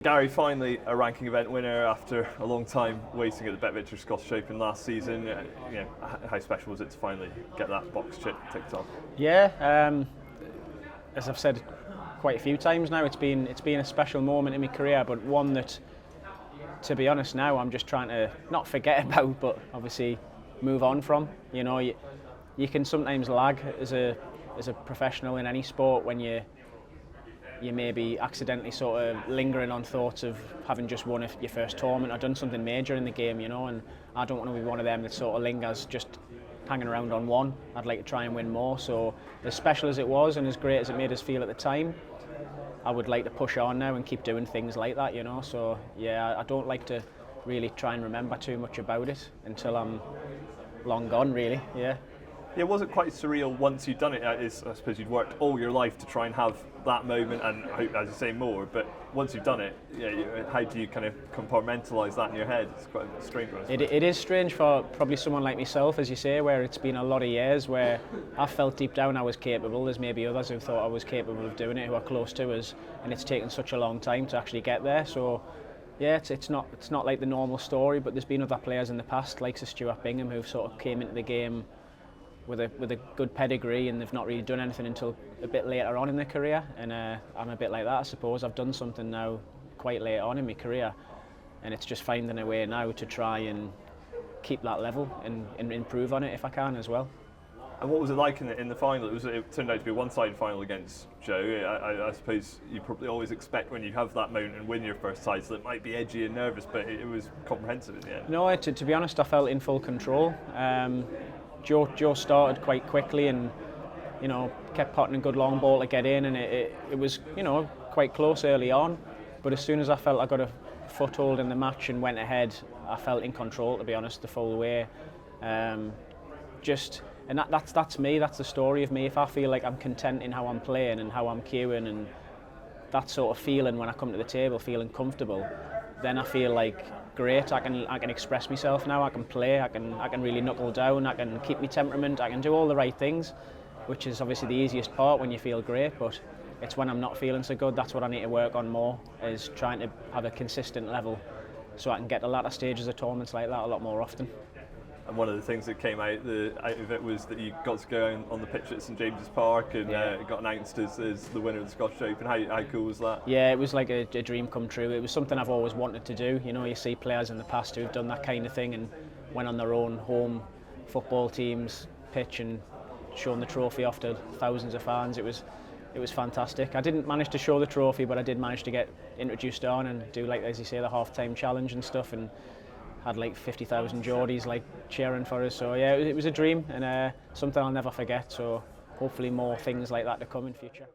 Gary, finally a ranking event winner after a long time waiting at the BetVictor Scottish Open last season. How special was it to finally get that box ticked off? Yeah, as I've said quite a few times now, it's been a special moment in my career, but one that, to be honest, now I'm just trying to not forget about, but obviously move on from. You know, you can sometimes lag as a professional in any sport when you may be accidentally sort of lingering on thoughts of having just won your first tournament or done something major in the game, you know, and I don't want to be one of them that sort of lingers just hanging around on one. I'd like to try and win more, so as special as it was and as great as it made us feel at the time, I would like to push on now and keep doing things like that, you know, so yeah, I don't like to really try and remember too much about it until I'm long gone, really, yeah. Yeah, was it quite surreal once you'd done it? I suppose you'd worked all your life to try and have that moment, and I hope, as you say, more. But once you've done it, how do you kind of compartmentalise that in your head? It's quite a strange one. It is strange for probably someone like myself, as you say, where it's been a lot of years where I felt deep down I was capable. There's maybe others who thought I was capable of doing it, who are close to us, and it's taken such a long time to actually get there. So yeah, it's not like the normal story, but there's been other players in the past, like Stuart Bingham, who've sort of came into the game with a good pedigree, and they've not really done anything until a bit later on in their career, and I'm a bit like that, I suppose. I've done something now quite late on in my career, and it's just finding a way now to try and keep that level and improve on it if I can as well. And what was it like in the final? It turned out to be a one-sided final against Joe. I suppose you probably always expect when you have that moment and win your first side, so it might be edgy and nervous, but it was comprehensive in the end. No, to be honest, I felt in full control. Joe started quite quickly and, you know, kept potting a good long ball to get in, and it was, you know, quite close early on, but as soon as I felt I got a foothold in the match and went ahead, I felt in control, to be honest, the full way. And that's me, that's the story of me. If I feel like I'm content in how I'm playing and how I'm cueing and that sort of feeling when I come to the table, feeling comfortable, then I feel like great, I can express myself now, I can play, I can really knuckle down, I can keep my temperament, I can do all the right things, which is obviously the easiest part when you feel great, but it's when I'm not feeling so good, that's what I need to work on more, is trying to have a consistent level so I can get to latter stages of tournaments like that a lot more often. And one of the things that came out of it was that you got to go on the pitch at St James's Park and got announced as the winner of the Scottish Open. How cool was that? Yeah, it was like a dream come true. It was something I've always wanted to do. You know, you see players in the past who've done that kind of thing and went on their own home football team's pitch and shown the trophy off to thousands of fans. It was fantastic. I didn't manage to show the trophy, but I did manage to get introduced on and do, like, as you say, the half-time challenge and stuff, and had like 50,000 Geordies like cheering for us. So yeah, it was a dream and something I'll never forget. So hopefully more things like that to come in future.